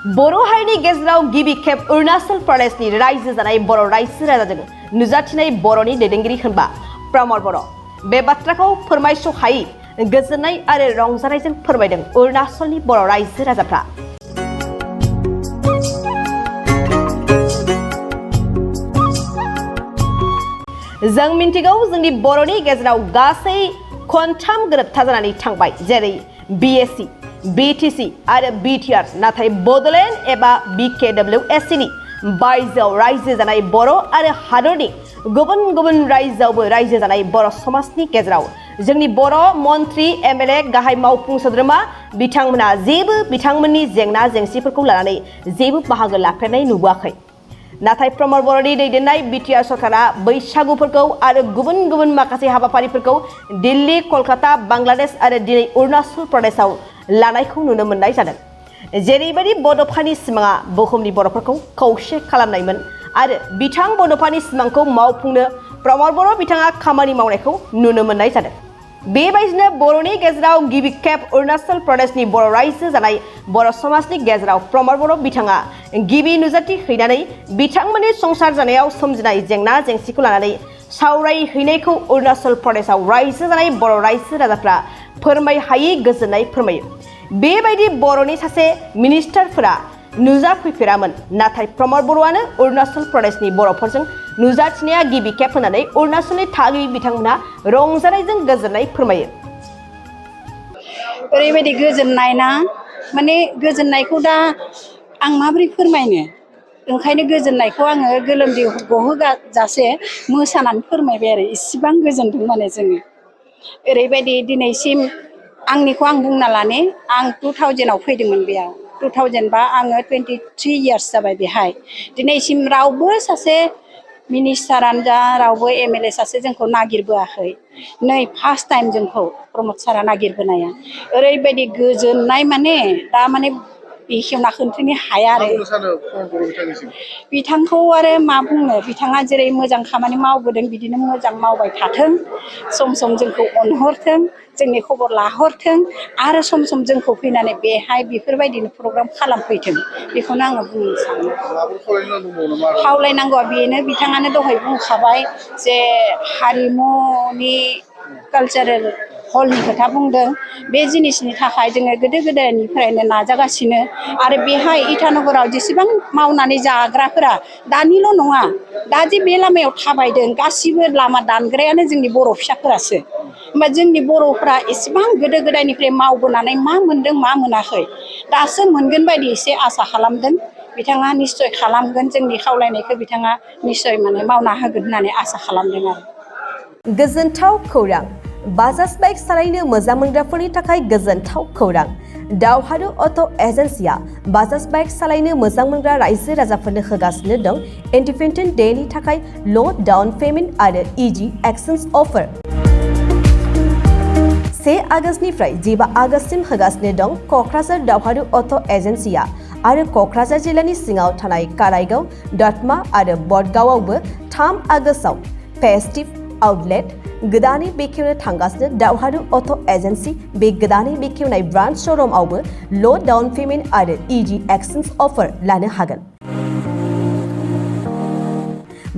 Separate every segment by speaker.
Speaker 1: बर' हारिनि गेजेराव गिबि खेब अरुणाचल प्रदेशनि रायजो जानाय बर' रायजो राजाजों नुजाथिनाय बर'नि दैदेनगिरि होनबा प्रमद बर'। बे बाथ्राखौ फोरमायस' हायै गोजोननाय आरो रंजानायजों फोरमायदों अरुणाचलनि बर' रायजो राजाफ्रा। जों मिन्थिगौ जोंनि बर'नि गेजेराव गासै खनथाम गोरोबथा जानानै थांबाय, जेरै BSc, BTC आरो BTR। नाथाय बड'लेण्ड एबा BKWSC नि बायजोआव रायजो जानाय बर' आरो हादरनि गुबुन गुबुन रायजोआवबो रायजो जानाय बर' समाजनि गेजेराव जोंनि बर' मन्त्रि MLA गाहाय मावफुं सोद्रोमा बिथांमोना बिथांमोननि जेंना जेंसिफोरखौ लानानै जेबो बाहागो लाफेरनाय नुबोआखै। नाथाय प्रमद बर'नि दैदेननाय BTR सरकारा बैसागुफोरखौ आरो गुबुन गुबुन माखासे हाबाफारिफोरखौ दिल्ली, कलकाता, बांलादेश आरो दिनै अरुणाचल प्रदेशआव लानायखौ नुनो मोननाय जादों। जेरैबायदि बड'फानि सिमाङा बुहुमनि बर'फोरखौ खौसे खालामनायमोन आरो बिथां बड'फानि सिमांखौ मावफुंनो प्रमद बर' बिथाङा खामानि मावनायखौ नुनो मोननाय जादों। बेबायदिनो बर'नि गेजेराव गिबि खेब अरुणाचल प्रदेशनि बर' रायजो जानाय बर' समाजनि गेजेराव प्रमद बर' बिथाङा गिबि नुजाथि हैनानै बिथांमोननि संसार जानायाव सोमजिनाय जेंना जेंसिखौ लानानै सावरायहैनायखौ अरुणाचल प्रदेशआव रायजो जानाय बर' रायजो राजाफ्रा फोरमायहायै गोजोननाय फोरमायो। बेबायदि बर'नि सासे मिनिस्टारफोरा नुजाफैफेरामोन, नाथाय प्रमद बर'आनो अरुणाचल प्रदेशनि बर'फोरजों नुजाथिनाया गिबि खेब होननानै अरुणाचलनि थागिबि बिथांमोना रंजानायजों गोजोननाय फोरमायो।
Speaker 2: ओरैबायदि गोजोननाय ना, माने गोजोननायखौ दा आं माबोरै फोरमायनो, ओंखायनो गोजोननायखौ आङो गोलोमदै गहोजासे मोसानानै फोरमायबाय आरो इसिबां गोजोनदों माने जोङो। ओरैबायदि दिनैसिम आंनिखौ आं बुंना लाने, आं 2000आव फैदोंमोन बेयाव। 2000 बा आङो 23 इयार्स जाबाय बेहाय। दिनैसिम रावबो सासे मिनिस्टारानो जा, रावबो MLA सासे जोंखौ नागिरबोआखै। नै फार्स्ट टाइम जोंखौ प्रमद सारा नागिरबोनाया। ओरैबायदि गोजोननाय माने दा माने बेखेवना खोन्थानो हाया आरो। बिथांखौ आरो मा बुंनो, बिथाङा जेरै मोजां खामानि मावबोदों बिदिनो मोजां मावबाय थाथों, सम सम जोंखौ अनहरथों, जोंनि खबर लाहरथों आरो सम सम जोंखौ फैनानै बेहाय बेफोरबायदिनो प्रग्राम खालामफैथों, बेखौनो आङो बुंनो सानो। खावलायनांगौआ बेनो, बिथाङानो दहाय बुंखाबाय जे हारिमुनि कालचारेल हलनि खोथा बुंदों। बे जिनिसनि थाखाय जोङो गोदो गोदायनिफ्रायनो नाजागासिनो आरो बेहाय इटानगराव जेसेबां मावनानै जाग्राफोरा दानिल' नङा, दा जे बे लामायाव थाबायदों गासिबो लामा दानग्रायानो जोंनि बर' फिसाफोरासो। होमबा जोंनि बर'फ्रा एसेबां गोदो गोदायनिफ्राय मावबोनानै मा मोनदों मा मोनाखै दासो मोनगोन बायदि एसे आसा खालामदों। बिथाङा निश्चय खालामगोन, जोंनि खावलायनायखौ बिथाङा निश्चय माने मावना होगोन होननानै आसा खालामदों आरो।
Speaker 1: गोजोनथाव खौरां। बाजाज बाइक सालायनो मोजां मोनग्राफोरनि थाखाय गोजोनथाव खौरां। दावहारु अट' एजेन्सिया बाजाज बाइक सालायनो मोजां मोनग्रा रायजो राजाफोरनो होगासिनो दं इन्डिपेन्डेन्ट डेनि थाखाय ल' डाउन पेमेन्ट आरो इजि एक्सचेन्ज अफार। 1 आगस्तनिफ्राय 15 आगस्तसिम होगासिनो दं क'क्राझार दावहारु अट' एजेन्सिया आरो क'क्राझार जिल्लानि सिङाव थानाय काराइगाव, दतमा आरो बडगावआवबो 3 आगस्तआव फेस्टिभ आउटलेट गोदानै बेखेवनो थांगासिनो दावहारु अट' एजेन्सि। बे गोदानै बेखेवनाय ब्रान्च श'रुमआवबो ल' डाउन पेमेन्ट आरो इजि एक्सचेन्ज अफार लानो हागोन।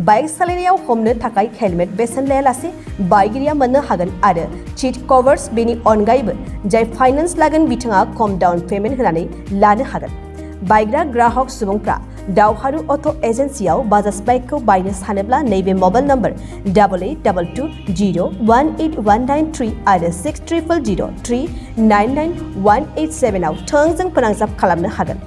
Speaker 1: बाइक सालायनायाव हमनो थाखाय हेलमेट बेसेन लायालासे बाइगिरिया मोननो हागोन आरो सीट कभार्स। बेनि अनगायैबो जाय फाइनेन्स लागोन बिथाङा खम डाउन पेमेन्ट होनानै लानो हागोन। बायग्रा ग्राहक सुबुंफ्रा दावहारु अट' एजेन्सियाव बाजाज बाइकखौ बायनो सानोब्ला नैबे मबाइल नम्बर 8822018193 आरो 600003991187 आव थोंजों फोनांजाब खालामनो हागोन।